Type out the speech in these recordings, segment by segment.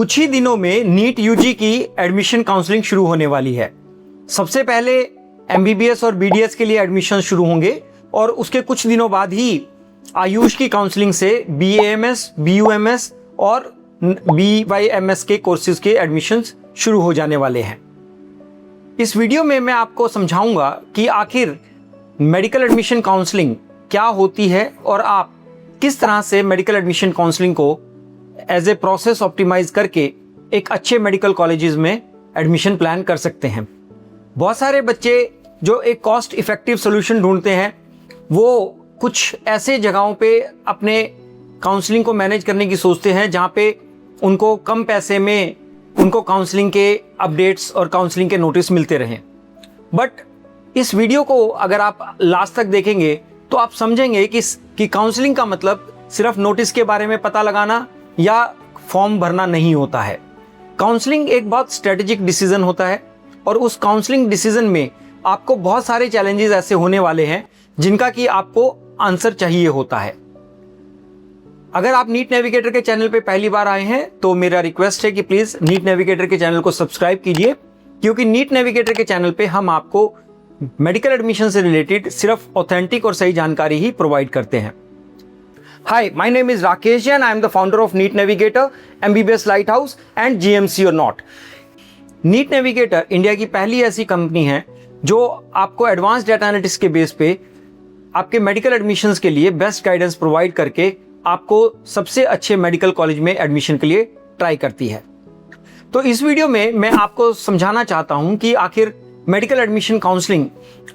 कुछ ही दिनों में नीट यूजी की एडमिशन काउंसलिंग शुरू होने वाली है। सबसे पहले एमबीबीएस और बीडीएस के लिए एडमिशन शुरू होंगे और उसके कुछ दिनों बाद ही आयुष की काउंसलिंग से बीएएमएस, बीयूएमएस और बीवाईएमएस के कोर्सेज के एडमिशंस शुरू हो जाने वाले हैं। इस वीडियो में मैं आपको समझाऊंगा कि आखिर मेडिकल एडमिशन काउंसलिंग क्या होती है और आप किस तरह से मेडिकल एडमिशन काउंसलिंग को एज ए प्रोसेस ऑप्टिमाइज करके एक अच्छे मेडिकल कॉलेजेस में एडमिशन प्लान कर सकते हैं। बहुत सारे बच्चे जो एक कॉस्ट इफेक्टिव सोल्यूशन ढूंढते हैं वो कुछ ऐसे जगहों पे अपने काउंसलिंग को मैनेज करने की सोचते हैं जहाँ पे उनको कम पैसे में उनको काउंसलिंग के अपडेट्स और काउंसलिंग के नोटिस मिलते रहें। बट इस वीडियो को अगर आप लास्ट तक देखेंगे तो आप समझेंगे कि काउंसलिंग का मतलब सिर्फ नोटिस के बारे में पता लगाना या फॉर्म भरना नहीं होता है। काउंसलिंग एक बहुत स्ट्रेटेजिक डिसीजन होता है और उस काउंसलिंग डिसीजन में आपको बहुत सारे चैलेंजेस ऐसे होने वाले हैं जिनका कि आपको आंसर चाहिए होता है। अगर आप नीट नेविगेटर के चैनल पे पहली बार आए हैं तो मेरा रिक्वेस्ट है कि प्लीज नीट नेविगेटर के चैनल को सब्सक्राइब कीजिए, क्योंकि नीट नेविगेटर के चैनल पे हम आपको मेडिकल एडमिशन से रिलेटेड सिर्फ ऑथेंटिक और सही जानकारी ही प्रोवाइड करते हैं। Hi, my name is Rakesh and I am the founder of NEET Navigator, MBBS Lighthouse and GMC or Not. NEET Navigator India की पहली ऐसी कंपनी है जो आपको एडवांस डाटा एनालिटिक्स के बेस पे आपके मेडिकल एडमिशंस के लिए बेस्ट गाइडेंस प्रोवाइड करके आपको सबसे अच्छे मेडिकल कॉलेज में एडमिशन के लिए ट्राई करती है। तो इस वीडियो में मैं आपको समझाना चाहता हूं कि आखिर मेडिकल एडमिशन काउंसलिंग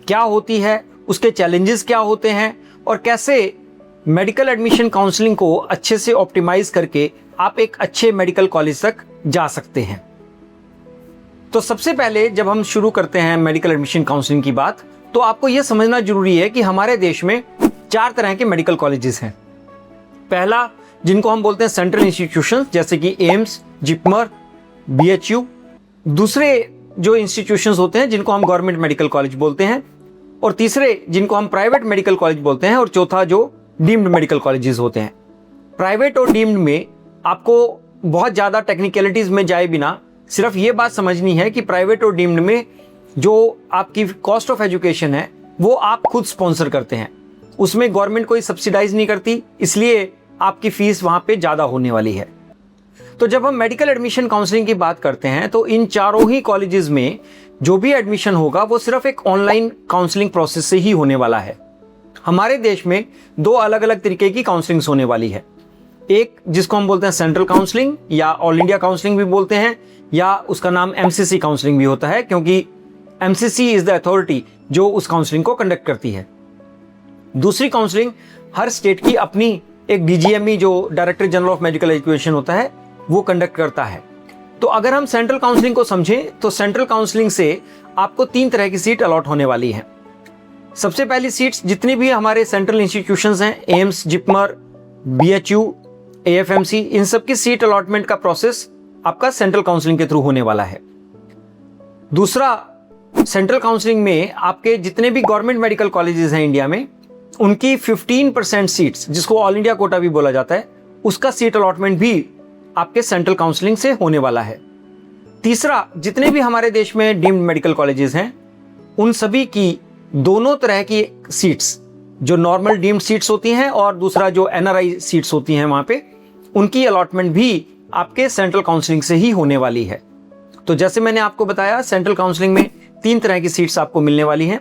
क्या होती है, उसके चैलेंजेस क्या होते हैं और कैसे मेडिकल एडमिशन काउंसलिंग को अच्छे से ऑप्टिमाइज करके आप एक अच्छे मेडिकल कॉलेज तक जा सकते हैं। तो सबसे पहले जब हम शुरू करते हैं मेडिकल एडमिशन काउंसलिंग की बात, तो आपको यह समझना जरूरी है कि हमारे देश में 4 तरह के मेडिकल कॉलेजेस हैं। पहला, जिनको हम बोलते हैं सेंट्रल इंस्टीट्यूशंस, जैसे कि एम्स, जिपमर, बीएचयू। दूसरे जो इंस्टीट्यूशंस होते हैं जिनको हम गवर्नमेंट मेडिकल कॉलेज बोलते हैं, और तीसरे जिनको हम प्राइवेट मेडिकल कॉलेज बोलते हैं, और चौथा जो डीम्ड मेडिकल कॉलेजेस होते हैं। प्राइवेट और डीम्ड में आपको बहुत ज़्यादा टेक्निकलिटीज़ में जाए बिना सिर्फ ये बात समझनी है कि प्राइवेट और डीम्ड में जो आपकी कॉस्ट ऑफ एजुकेशन है वो आप खुद स्पॉन्सर करते हैं, उसमें गवर्नमेंट कोई सब्सिडाइज नहीं करती, इसलिए आपकी फीस वहाँ पे ज़्यादा होने वाली है। तो जब हम मेडिकल एडमिशन काउंसलिंग की बात करते हैं तो इन चारों ही कॉलेजेस में जो भी एडमिशन होगा वो सिर्फ एक ऑनलाइन काउंसलिंग प्रोसेस से ही होने वाला है। हमारे देश में 2 अलग अलग तरीके की काउंसलिंग्स होने वाली है। एक जिसको हम बोलते हैं सेंट्रल काउंसलिंग या ऑल इंडिया काउंसलिंग भी बोलते हैं, या उसका नाम एमसीसी काउंसलिंग भी होता है, क्योंकि एमसीसी इज द अथॉरिटी जो उस काउंसलिंग को कंडक्ट करती है। दूसरी काउंसलिंग हर स्टेट की अपनी एक डीजीएमई जो director general of medical education होता है वो कंडक्ट करता है। तो अगर हम सेंट्रल काउंसलिंग को समझें तो सेंट्रल काउंसलिंग से आपको 3 तरह की सीट अलॉट होने वाली है। सबसे पहली सीट्स जितनी भी हमारे सेंट्रल इंस्टीट्यूशंस हैं, एम्स, जिपमर, बीएचयू, एएफएमसी, इन सब की सीट अलॉटमेंट का प्रोसेस आपका सेंट्रल काउंसलिंग के थ्रू होने वाला है। दूसरा, सेंट्रल काउंसलिंग में आपके जितने भी गवर्नमेंट मेडिकल कॉलेजेस हैं इंडिया में, उनकी 15% सीट्स, जिसको ऑल इंडिया कोटा भी बोला जाता है, उसका सीट अलॉटमेंट भी आपके सेंट्रल काउंसलिंग से होने वाला है। तीसरा, जितने भी हमारे देश में डीम्ड मेडिकल कॉलेजेस हैं उन सभी की दोनों तरह की सीट्स, जो नॉर्मल डीम्ड सीट्स होती हैं और दूसरा जो एनआरआई सीट्स होती हैं वहां पे, उनकी अलॉटमेंट भी आपके सेंट्रल काउंसलिंग से ही होने वाली है। तो जैसे मैंने आपको बताया, सेंट्रल काउंसलिंग में 3 तरह की सीट्स आपको मिलने वाली हैं,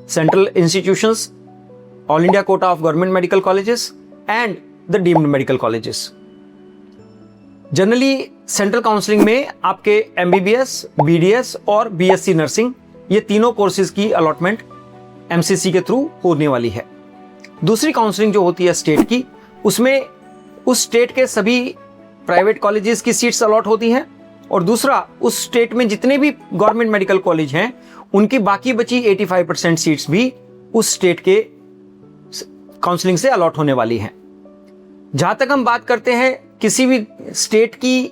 central institutions, all India quota of government medical colleges and the deemed medical colleges. Generally central counselling में आपके एमबीबीएस, बीडीएस और बीएससी नर्सिंग, ये तीनों कोर्सेज की अलॉटमेंट एमसीसी के थ्रू होने वाली है। दूसरी काउंसलिंग जो होती है स्टेट की, उसमें उस स्टेट के सभी प्राइवेट कॉलेजेस की सीट्स अलॉट होती हैं, और दूसरा उस स्टेट में जितने भी गवर्नमेंट मेडिकल कॉलेज हैं उनकी बाकी बची 85% सीट्स भी उस स्टेट के काउंसलिंग से अलॉट होने वाली हैं। जहां तक हम बात करते हैं किसी भी स्टेट की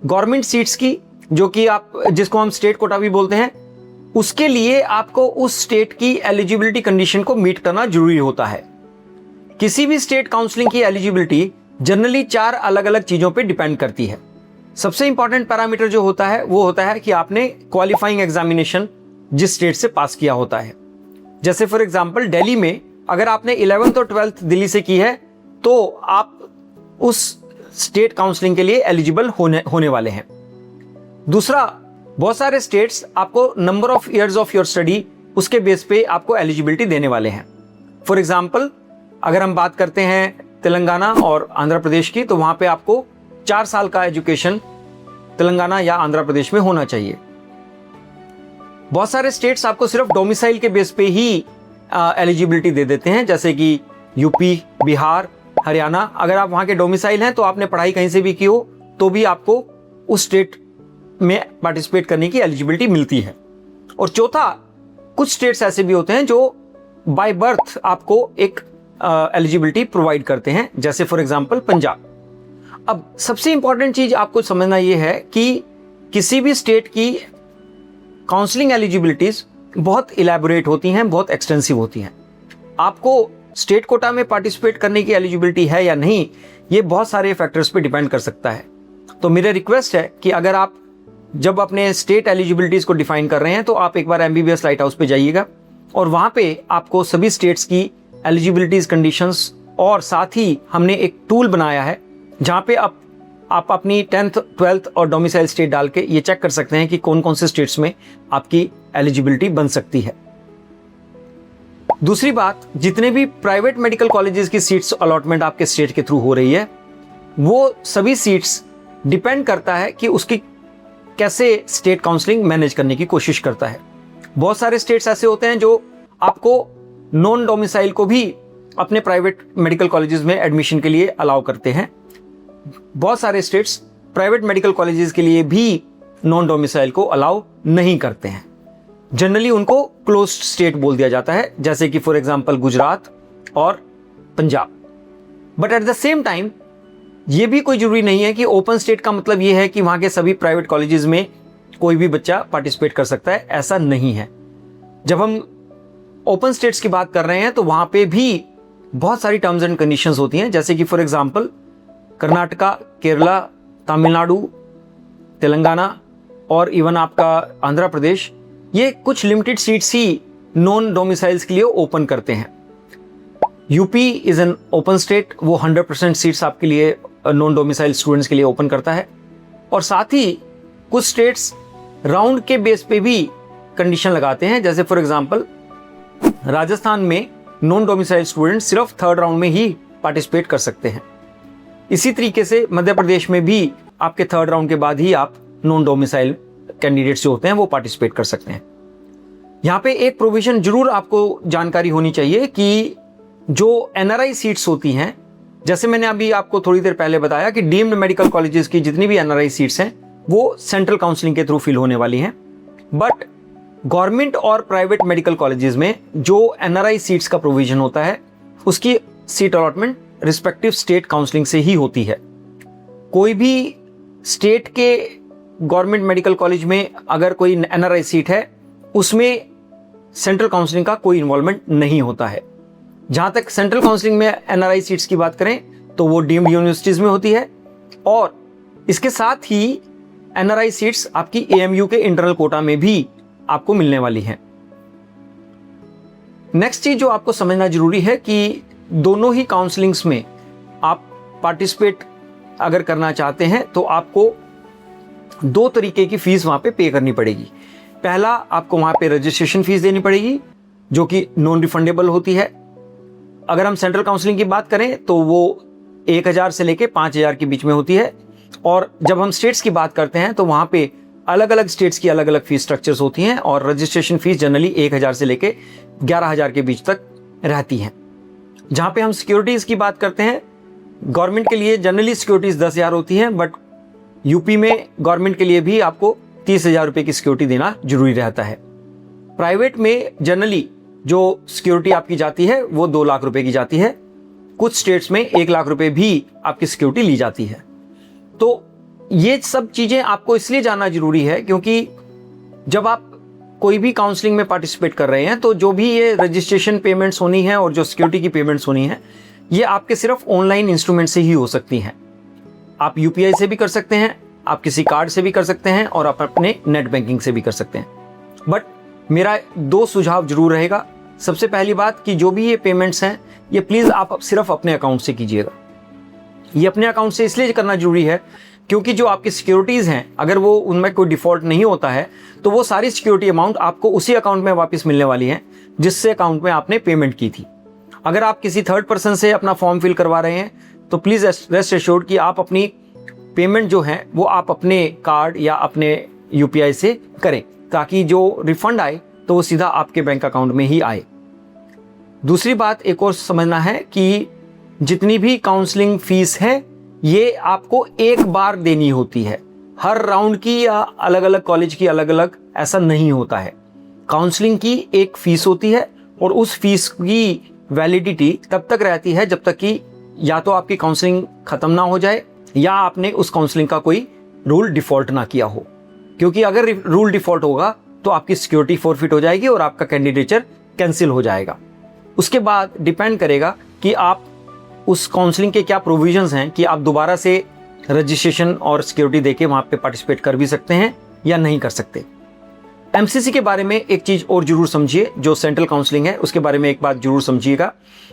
गवर्नमेंट सीट्स की, जो कि जिसको हम स्टेट कोटा भी बोलते हैं, उसके लिए आपको उस स्टेट की एलिजिबिलिटी कंडीशन को मीट करना जरूरी होता है। किसी भी स्टेट काउंसलिंग की एलिजिबिलिटी जनरली 4 अलग अलग चीजों पे डिपेंड करती है। सबसे इंपॉर्टेंट पैरामीटर जो होता है वो होता है कि आपने क्वालिफाइंग एग्जामिनेशन जिस स्टेट से पास किया होता है। जैसे फॉर एग्जांपल दिल्ली में अगर आपने 11th और 12th दिल्ली से की है तो आप उस स्टेट काउंसलिंग के लिए एलिजिबल होने वाले हैं। दूसरा, बहुत सारे स्टेट्स आपको number of years of your study उसके बेस पे आपको एलिजिबिलिटी देने वाले हैं। फॉर एग्जांपल अगर हम बात करते हैं तेलंगाना और आंध्र प्रदेश की, तो वहां पे आपको 4 साल का एजुकेशन तेलंगाना या आंध्र प्रदेश में होना चाहिए। बहुत सारे स्टेट्स आपको सिर्फ डोमिसाइल के बेस पे ही एलिजिबिलिटी दे देते हैं, जैसे कि यूपी, बिहार, हरियाणा। अगर आप वहां के डोमिसाइल हैं तो आपने पढ़ाई कहीं से भी की हो तो भी आपको उस स्टेट में पार्टिसिपेट करने की एलिजिबिलिटी मिलती है। और चौथा, कुछ स्टेट्स ऐसे भी होते हैं जो बाय बर्थ आपको एक एलिजिबिलिटी प्रोवाइड करते हैं, जैसे फॉर एग्जांपल पंजाब। अब सबसे इंपॉर्टेंट चीज आपको समझना यह है कि किसी भी स्टेट की काउंसलिंग एलिजिबिलिटीज बहुत इलैबोरेट होती हैं, बहुत एक्सटेंसिव होती हैं। आपको स्टेट कोटा में पार्टिसिपेट करने की एलिजिबिलिटी है या नहीं, ये बहुत सारे फैक्टर्स पे डिपेंड कर सकता है। तो मेरा रिक्वेस्ट है कि अगर आप जब अपने स्टेट एलिजिबिलिटीज को डिफाइन कर रहे हैं तो आप एक बार MBBS लाइट हाउस पे जाइएगा और वहां पे आपको सभी स्टेट्स की एलिजिबिलिटीज, कंडीशंस और साथ ही हमने एक टूल बनाया है जहां पे आप अपनी 10th, 12th और डोमिसाइल स्टेट डाल के ये चेक कर सकते हैं कि कौन कौन से स्टेट्स में आपकी एलिजिबिलिटी बन सकती है। दूसरी बात, जितने भी प्राइवेट मेडिकल कॉलेजेस की सीट्स अलॉटमेंट आपके स्टेट के थ्रू हो रही है, वो सभी सीट्स डिपेंड करता है कि उसकी कैसे स्टेट काउंसलिंग मैनेज करने की कोशिश करता है। बहुत सारे स्टेट्स ऐसे होते हैं जो आपको नॉन डोमिसाइल को भी अपने प्राइवेट मेडिकल कॉलेजेस में एडमिशन के लिए अलाउ करते हैं। बहुत सारे स्टेट्स प्राइवेट मेडिकल कॉलेजेस के लिए भी नॉन डोमिसाइल को अलाउ नहीं करते हैं। जनरली उनको क्लोज्ड स्टेट बोल दिया जाता है, जैसे कि फॉर एग्जांपल गुजरात और Punjab. But at the same time ये भी कोई जरूरी नहीं है कि ओपन स्टेट का मतलब ये है कि वहां के सभी प्राइवेट कॉलेजेस में कोई भी बच्चा पार्टिसिपेट कर सकता है, ऐसा नहीं है। जब हम ओपन स्टेट्स की बात कर रहे हैं तो वहां पे भी बहुत सारी टर्म्स एंड कंडीशंस होती हैं, जैसे कि फॉर एग्जांपल कर्नाटका, केरला, तमिलनाडु, तेलंगाना और इवन आपका आंध्र प्रदेश, ये कुछ लिमिटेड सीट्स ही नॉन डोमिसाइल्स के लिए ओपन करते हैं। UP is an open state, वो 100% सीट्स आपके लिए नॉन डोमिसाइल स्टूडेंट्स के लिए ओपन करता है। और साथ ही कुछ स्टेट्स राउंड के बेस पे भी कंडीशन लगाते हैं, जैसे फॉर एग्जांपल राजस्थान में नॉन डोमिसाइल स्टूडेंट सिर्फ 3rd राउंड में ही पार्टिसिपेट कर सकते हैं। इसी तरीके से मध्य प्रदेश में भी आपके 3rd राउंड के बाद ही आप नॉन डोमिसाइल कैंडिडेट्स जो होते हैं वो पार्टिसिपेट कर सकते हैं। यहाँ पे एक प्रोविजन जरूर आपको जानकारी होनी चाहिए कि जो NRI सीट्स होती हैं, जैसे मैंने अभी आपको थोड़ी देर पहले बताया कि डीम्ड मेडिकल कॉलेजेस की जितनी भी NRI सीट्स हैं वो सेंट्रल काउंसलिंग के थ्रू फिल होने वाली हैं। बट गवर्नमेंट और प्राइवेट मेडिकल कॉलेजेस में जो NRI सीट्स का प्रोविजन होता है उसकी seat allotment respective state counselling से ही होती है। कोई भी स्टेट के गवर्नमेंट मेडिकल कॉलेज में अगर कोई NRI सीट है उसमें सेंट्रल काउंसलिंग का कोई इन्वॉल्वमेंट नहीं होता है। जहां तक सेंट्रल काउंसलिंग में NRI सीट्स की बात करें तो वो डीम्ड यूनिवर्सिटीज में होती है और इसके साथ ही NRI सीट्स आपकी AMU के इंटरनल कोटा में भी आपको मिलने वाली हैं। नेक्स्ट चीज जो आपको समझना जरूरी है कि दोनों ही काउंसलिंग्स में आप पार्टिसिपेट अगर करना चाहते हैं तो आपको 2 तरीके की फीस वहां पे पे करनी पड़ेगी। पहला, आपको वहां पे रजिस्ट्रेशन फीस देनी पड़ेगी जो कि नॉन रिफंडेबल होती है। अगर हम सेंट्रल काउंसलिंग की बात करें तो वो 1000 से लेके 5000 के बीच में होती है। और जब हम स्टेट्स की बात करते हैं तो वहां पे अलग अलग स्टेट्स की अलग अलग फीस स्ट्रक्चर्स होती हैं और रजिस्ट्रेशन फीस जनरली 1000 से लेके 11000 के बीच तक रहती हैं। जहां पे हम सिक्योरिटीज की बात करते हैं, गवर्नमेंट के लिए जनरली सिक्योरिटीज 10,000 होती हैं, बट यूपी में गवर्नमेंट के लिए भी आपको 30,000 रुपए की सिक्योरिटी देना जरूरी रहता है। प्राइवेट में जनरली जो सिक्योरिटी आपकी जाती है वो 2 लाख रुपए की जाती है। कुछ स्टेट्स में 1 लाख रुपए भी आपकी सिक्योरिटी ली जाती है। तो ये सब चीजें आपको इसलिए जानना जरूरी है क्योंकि जब आप कोई भी काउंसलिंग में पार्टिसिपेट कर रहे हैं तो जो भी ये रजिस्ट्रेशन पेमेंट्स होनी है और जो सिक्योरिटी की पेमेंट्स होनी है ये आपके सिर्फ ऑनलाइन इंस्ट्रूमेंट से ही हो सकती हैं। आप UPI से भी कर सकते हैं, आप किसी कार्ड से भी कर सकते हैं और आप अपने नेट बैंकिंग से भी कर सकते हैं। बट मेरा 2 सुझाव जरूर रहेगा। सबसे पहली बात कि जो भी ये पेमेंट्स हैं ये प्लीज़ आप सिर्फ अपने अकाउंट से कीजिएगा। ये अपने अकाउंट से इसलिए करना जरूरी है क्योंकि जो आपकी सिक्योरिटीज़ हैं अगर वो उनमें कोई डिफ़ॉल्ट नहीं होता है तो वो सारी सिक्योरिटी अमाउंट आपको उसी अकाउंट में वापस मिलने वाली है जिससे अकाउंट में आपने पेमेंट की थी। अगर आप किसी थर्ड पर्सन से अपना फॉर्म फिल करवा रहे हैं तो प्लीज़ रेस्ट एश्योर्ड कि आप अपनी पेमेंट जो है वो आप अपने कार्ड या अपने UPI से करें ताकि जो रिफंड आए तो वो सीधा आपके बैंक अकाउंट में ही आए। दूसरी बात एक और समझना है कि जितनी भी काउंसलिंग फीस है ये आपको एक बार देनी होती है, हर राउंड की या अलग अलग कॉलेज की अलग अलग ऐसा नहीं होता है। काउंसलिंग की एक फीस होती है और उस फीस की वैलिडिटी तब तक रहती है जब तक कि या तो आपकी काउंसलिंग खत्म ना हो जाए या आपने उस काउंसलिंग का कोई रूल डिफॉल्ट ना किया हो, क्योंकि अगर रूल डिफॉल्ट होगा तो आपकी सिक्योरिटी फॉरफिट हो जाएगी और आपका कैंडिडेचर कैंसिल हो जाएगा। उसके बाद डिपेंड करेगा कि आप उस काउंसलिंग के क्या प्रोविजंस हैं कि आप दोबारा से रजिस्ट्रेशन और सिक्योरिटी देके वहाँ पे पार्टिसिपेट कर भी सकते हैं या नहीं कर सकते। MCC के बारे में एक चीज़ और जरूर समझिए, जो सेंट्रल काउंसलिंग है उसके बारे में एक बात जरूर समझिएगा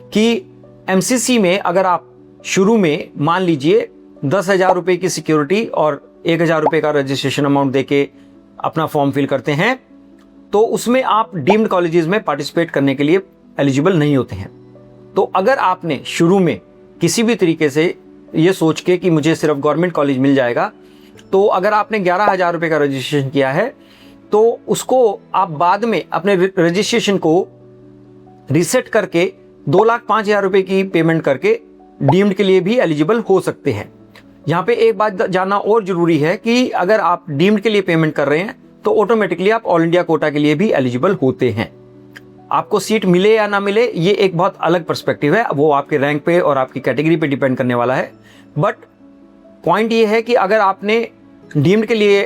कि MCC में अगर आप शुरू में मान लीजिए 10,000 रुपये की सिक्योरिटी और 1,000 रुपये का रजिस्ट्रेशन अमाउंट देके अपना फॉर्म फिल करते हैं तो उसमें आप डीम्ड कॉलेजेस में पार्टिसिपेट करने के लिए एलिजिबल नहीं होते हैं। तो अगर आपने शुरू में किसी भी तरीके से ये सोच के कि मुझे सिर्फ गवर्नमेंट कॉलेज मिल जाएगा, तो अगर आपने 11,000 रुपये का रजिस्ट्रेशन किया है तो उसको आप बाद में अपने रजिस्ट्रेशन को रीसेट करके 2,05,000 रुपये की पेमेंट करके डीम्ड के लिए भी एलिजिबल हो सकते हैं। यहाँ पे एक बात जानना और जरूरी है कि अगर आप डीम्ड के लिए पेमेंट कर रहे हैं तो ऑटोमेटिकली आप ऑल इंडिया कोटा के लिए भी एलिजिबल होते हैं। आपको सीट मिले या ना मिले ये एक बहुत अलग पर्सपेक्टिव है, वो आपके रैंक पे और आपकी कैटेगरी पे डिपेंड करने वाला है। बट पॉइंट ये है कि अगर आपने डीम्ड के लिए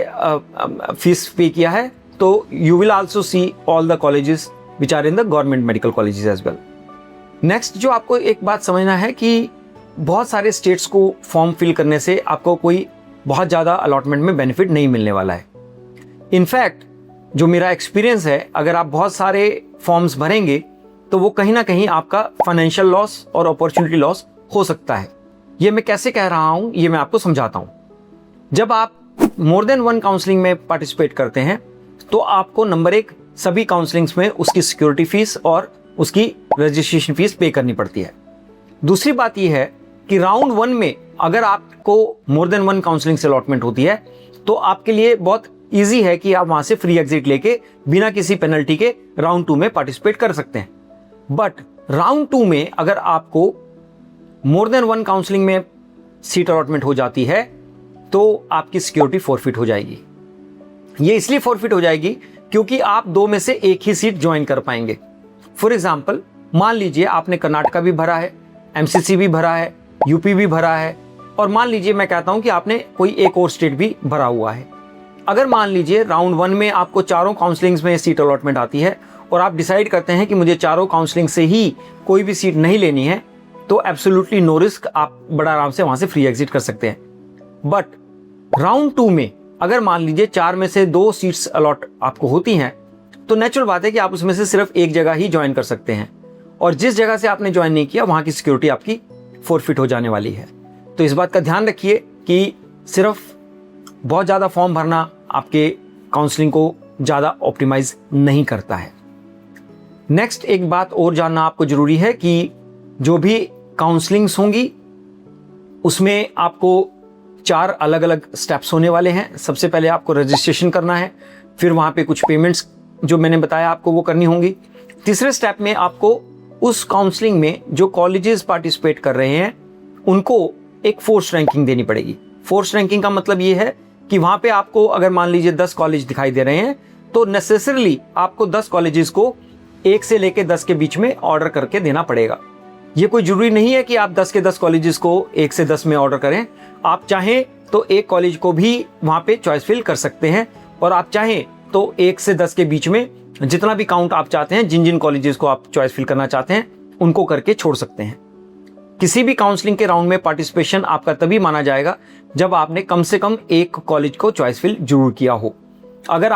फीस पे किया है तो you will also see all the colleges which are in the government medical colleges as well. Next जो आपको एक बात समझना है कि बहुत सारे स्टेट्स को फॉर्म फिल करने से आपको कोई बहुत ज़्यादा अलॉटमेंट में बेनिफिट नहीं मिलने वाला है। इनफैक्ट जो मेरा एक्सपीरियंस है, अगर आप बहुत सारे फॉर्म्स भरेंगे तो वो कहीं ना कहीं आपका फाइनेंशियल लॉस और अपॉर्चुनिटी लॉस हो सकता है। ये मैं कैसे कह रहा हूँ ये मैं आपको समझाता हूँ। जब आप मोर देन 1 काउंसलिंग में पार्टिसिपेट करते हैं तो आपको नंबर 1 सभी काउंसलिंग्स में उसकी सिक्योरिटी फीस और उसकी रजिस्ट्रेशन फीस पे करनी पड़ती है। दूसरी बात यह है कि राउंड 1 में अगर आपको मोर देन 1 काउंसलिंग से अलॉटमेंट होती है तो आपके लिए बहुत ईजी है कि आप वहां से फ्री एग्जिट लेके बिना किसी पेनल्टी के राउंड 2 में पार्टिसिपेट कर सकते हैं। बट राउंड 2 में अगर आपको मोर देन 1 काउंसलिंग में सीट अलॉटमेंट हो जाती है तो आपकी सिक्योरिटी फॉरफिट हो जाएगी। ये इसलिए फॉरफिट हो जाएगी क्योंकि आप 2 में से एक ही सीट ज्वाइन कर पाएंगे। फॉर एग्जाम्पल मान लीजिए आपने कर्नाटका भी भरा है, MCC भी भरा है, UP भी भरा है और मान लीजिए मैं कहता हूं कि आपने कोई एक और स्टेट भी भरा हुआ है। अगर मान लीजिए राउंड 1 में आपको चारों काउंसलिंग्स में सीट अलॉटमेंट आती है और आप डिसाइड करते हैं कि मुझे चारों काउंसलिंग से ही कोई भी सीट नहीं लेनी है तो एब्सोल्युटली नो रिस्क, आप बड़ा आराम से वहां से फ्री एग्जिट कर सकते हैं। बट राउंड 2 में अगर मान लीजिए 4 में से 2 सीट्स अलॉट आपको होती हैं तो नेचुरल बात है कि आप उसमें से सिर्फ एक जगह ही ज्वाइन कर सकते हैं और जिस जगह से आपने ज्वाइन नहीं किया वहां की सिक्योरिटी आपकी फॉरफिट हो जाने वाली है। तो इस बात का ध्यान रखिए कि सिर्फ बहुत ज़्यादा फॉर्म भरना आपके काउंसलिंग को ज़्यादा ऑप्टिमाइज नहीं करता है। नेक्स्ट एक बात और जानना आपको ज़रूरी है कि जो भी काउंसलिंग्स होंगी उसमें आपको 4 अलग अलग स्टेप्स होने वाले हैं। सबसे पहले आपको रजिस्ट्रेशन करना है, फिर वहाँ पे कुछ पेमेंट्स जो मैंने बताया आपको वो करनी होंगी। तीसरे स्टेप में आपको उस काउंसलिंग में जो कॉलेजेस पार्टिसिपेट कर रहे हैं उनको एक फोर्स रैंकिंग देनी पड़ेगी। फोर्स रैंकिंग का मतलब ये है कि वहाँ पे आपको अगर मान लीजिए 10 कॉलेज दिखाई दे रहे हैं तो नेसेसरली आपको 10 कॉलेजेस को 1 से लेके 10 के बीच में ऑर्डर करके देना पड़ेगा। ये कोई जरूरी नहीं है कि आप 10 के 10 कॉलेजेस को 1 से 10 में ऑर्डर करें। आप चाहें तो एक कॉलेज को भी वहाँ पे चॉइस फिल कर सकते हैं और आप चाहें तो 1 से 10 के बीच में जितना भी काउंट आप चाहते हैं, जिन जिन कॉलेजेस को आप चॉइस फिल करना चाहते हैं उनको करके छोड़ सकते हैं। किसी भी काउंसलिंग के राउंड में पार्टिसिपेशन आपका तभी माना जाएगा जब आपने कम से कम एक कॉलेज को चॉइस फिल जरूर किया हो। अगर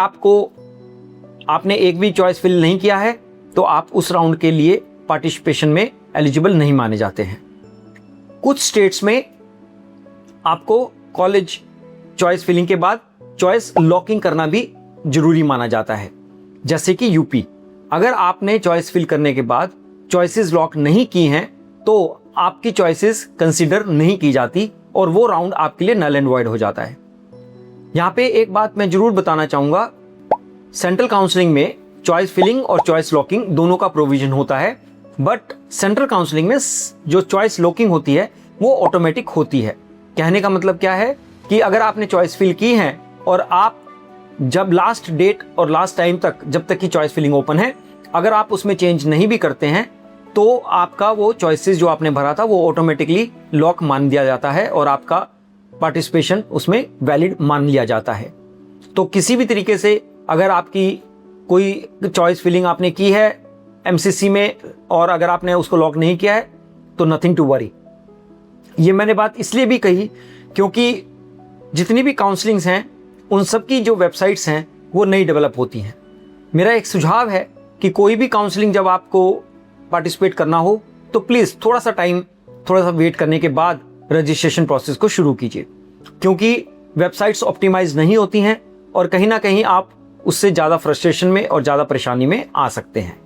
आपने एक भी चॉइस फिल नहीं किया है तो आप उस राउंड के लिए पार्टिसिपेशन में एलिजिबल नहीं माने जाते हैं। कुछ स्टेट्स में आपको कॉलेज चॉइस फिलिंग के बाद चॉइस लॉकिंग करना भी जरूरी माना जाता है, जैसे कि यूपी। अगर आपने चॉइस फिल करने के बाद चॉइसेस लॉक नहीं की हैं तो आपकी चॉइसेस कंसीडर नहीं की जाती और वो राउंड आपके लिए नल एंड वॉइड हो जाता है। यहाँ पे एक बात मैं जरूर बताना चाहूँगा, सेंट्रल काउंसलिंग में चॉइस फिलिंग और चॉइस लॉकिंग दोनों का प्रोविजन होता है, बट सेंट्रल काउंसलिंग में जो चॉइस लॉकिंग होती है वो ऑटोमेटिक होती है। कहने का मतलब क्या है कि अगर आपने चॉइस फिल की है और आप जब लास्ट डेट और लास्ट टाइम तक जब तक की चॉइस फिलिंग ओपन है, अगर आप उसमें चेंज नहीं भी करते हैं तो आपका वो चॉइसेस जो आपने भरा था वो ऑटोमेटिकली लॉक मान दिया जाता है और आपका पार्टिसिपेशन उसमें वैलिड मान लिया जाता है। तो किसी भी तरीके से अगर आपकी कोई चॉइस फिलिंग आपने की है एमसीसी में और अगर आपने उसको लॉक नहीं किया है तो नथिंग टू वरी। ये मैंने बात इसलिए भी कही क्योंकि जितनी भी काउंसलिंग्स हैं उन सब की जो वेबसाइट्स हैं वो नई डेवलप होती हैं। मेरा एक सुझाव है कि कोई भी काउंसलिंग जब आपको पार्टिसिपेट करना हो तो प्लीज़ थोड़ा सा वेट करने के बाद रजिस्ट्रेशन प्रोसेस को शुरू कीजिए, क्योंकि वेबसाइट्स ऑप्टिमाइज नहीं होती हैं और कहीं ना कहीं आप उससे ज़्यादा फ्रस्ट्रेशन में और ज़्यादा परेशानी में आ सकते हैं।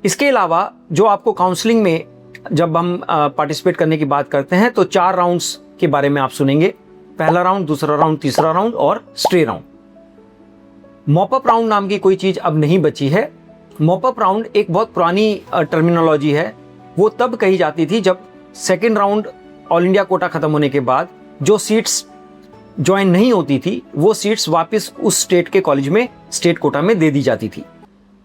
इसके अलावा जो आपको काउंसलिंग में जब हम पार्टिसिपेट करने की बात करते हैं तो 4 राउंड्स के बारे में आप सुनेंगे। पहला राउंड, दूसरा राउंड, तीसरा राउंड और स्टे राउंड। मॉपअप राउंड नाम की कोई चीज़ अब नहीं बची है। मॉपअप राउंड एक बहुत पुरानी टर्मिनोलॉजी है। वो तब कही जाती थी जब second round all India quota खत्म होने के बाद जो सीट्स ज्वाइन नहीं होती थी वो सीट्स वापस उस स्टेट के कॉलेज में स्टेट कोटा में दे दी जाती थी,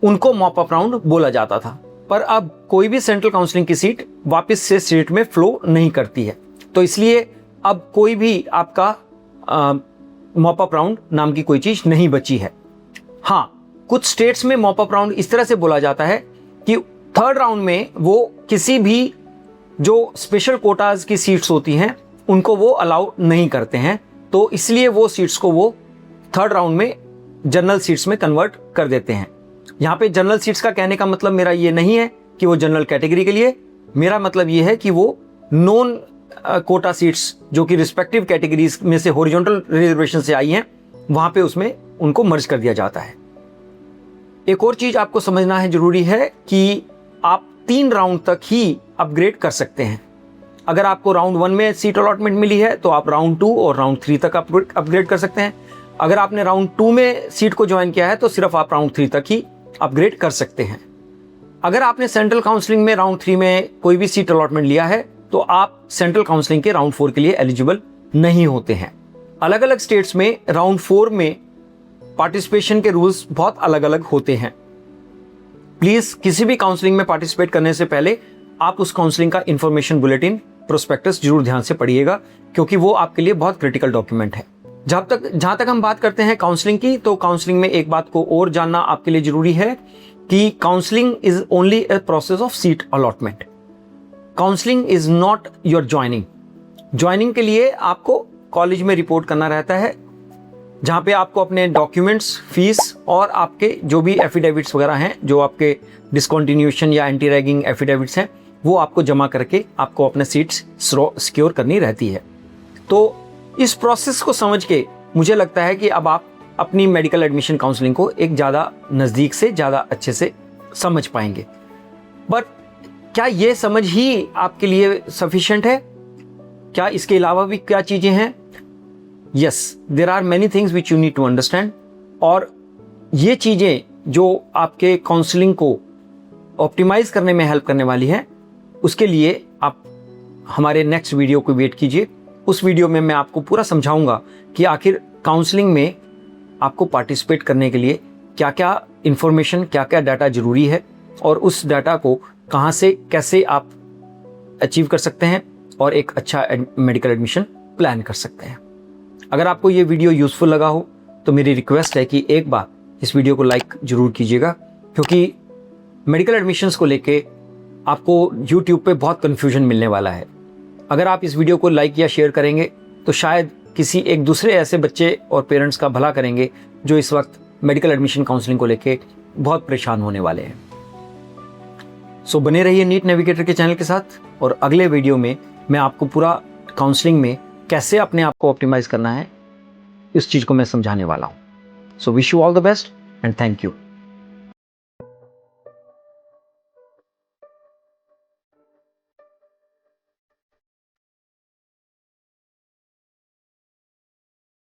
उनको मॉपअप राउंड बोला जाता था। पर अब कोई भी सेंट्रल काउंसलिंग की सीट वापस से स्टेट में फ्लो नहीं करती है, तो इसलिए अब कोई भी आपका मॉपअप राउंड नाम की कोई चीज नहीं बची है। हाँ, कुछ स्टेट्स में मॉपअप राउंड इस तरह से बोला जाता है कि थर्ड राउंड में वो किसी भी जो स्पेशल कोटाज की सीट्स होती हैं उनको वो अलाउ नहीं करते हैं, तो इसलिए वो सीट्स को वो थर्ड राउंड में जनरल सीट्स में कन्वर्ट कर देते हैं। यहाँ पे जनरल सीट्स का कहने का मतलब मेरा ये नहीं है कि वो जनरल कैटेगरी के लिए, मेरा मतलब ये है कि वो नॉन कोटा सीट्स जो कि रिस्पेक्टिव कैटेगरीज में से हॉरिजॉन्टल रिजर्वेशन से आई हैं वहां पे उसमें उनको मर्ज कर दिया जाता है। एक और चीज आपको समझना है जरूरी है कि आप 3 राउंड तक ही अपग्रेड कर सकते हैं। अगर आपको राउंड 1 में सीट अलॉटमेंट मिली है तो आप राउंड 2 और राउंड 3 तक अपग्रेड कर सकते हैं। अगर आपने राउंड 2 में सीट को ज्वाइन किया है तो सिर्फ आप राउंड 3 तक ही अपग्रेड कर सकते हैं। अगर आपने सेंट्रल काउंसलिंग में राउंड 3 में कोई भी सीट अलॉटमेंट लिया है तो आप सेंट्रल काउंसलिंग के राउंड 4 के लिए एलिजिबल नहीं होते हैं। अलग अलग स्टेट्स में राउंड 4 में पार्टिसिपेशन के रूल्स बहुत अलग अलग होते हैं। प्लीज किसी भी काउंसलिंग में पार्टिसिपेट करने से पहले आप उस काउंसलिंग का इंफॉर्मेशन बुलेटिन प्रोस्पेक्टस जरूर ध्यान से पढ़िएगा, क्योंकि वो आपके लिए बहुत क्रिटिकल डॉक्यूमेंट है। जहां तक हम बात करते हैं काउंसलिंग की, तो काउंसलिंग में एक बात को और जानना आपके लिए जरूरी है कि counselling is only a process of seat allotment. Counselling is not your joining. Joining के लिए आपको कॉलेज में रिपोर्ट करना रहता है, जहां पे आपको अपने डॉक्यूमेंट्स, फीस और आपके जो भी एफिडेविट्स वगैरह हैं, जो आपके डिसकंटिन्यूएशन या एंटी रैगिंग एफिडेविट्स हैं, वो आपको जमा करके आपको अपने सीट्स सिक्योर करनी रहती है। तो इस प्रोसेस को समझ के मुझे लगता है कि अब आप अपनी मेडिकल एडमिशन काउंसलिंग को एक ज़्यादा नज़दीक से, ज़्यादा अच्छे से समझ पाएंगे। बट क्या ये समझ ही आपके लिए सफिशिएंट है? क्या इसके अलावा भी क्या चीज़ें हैं? Yes, there are many things which you need to understand. और ये चीज़ें जो आपके काउंसलिंग को ऑप्टिमाइज करने में हेल्प करने वाली हैं, उसके लिए आप हमारे नेक्स्ट वीडियो को वेट कीजिए। उस वीडियो में मैं आपको पूरा समझाऊंगा कि आखिर काउंसलिंग में आपको पार्टिसिपेट करने के लिए क्या क्या इंफॉर्मेशन, क्या क्या डाटा जरूरी है और उस डाटा को कहाँ से कैसे आप अचीव कर सकते हैं और एक अच्छा मेडिकल एडमिशन प्लान कर सकते हैं। अगर आपको ये वीडियो यूजफुल लगा हो तो मेरी रिक्वेस्ट है कि एक बार इस वीडियो को लाइक जरूर कीजिएगा, क्योंकि मेडिकल एडमिशन्स को लेके आपको YouTube पे बहुत कन्फ्यूजन मिलने वाला है। अगर आप इस वीडियो को लाइक या शेयर करेंगे तो शायद किसी एक दूसरे ऐसे बच्चे और पेरेंट्स का भला करेंगे जो इस वक्त मेडिकल एडमिशन काउंसलिंग को लेके बहुत परेशान होने वाले हैं। सो बने रहिए नीट नेविगेटर के चैनल के साथ, और अगले वीडियो में मैं आपको पूरा काउंसलिंग में कैसे अपने आप को ऑप्टिमाइज करना है इस चीज़ को मैं समझाने वाला हूँ। So wish you all the best and thank you.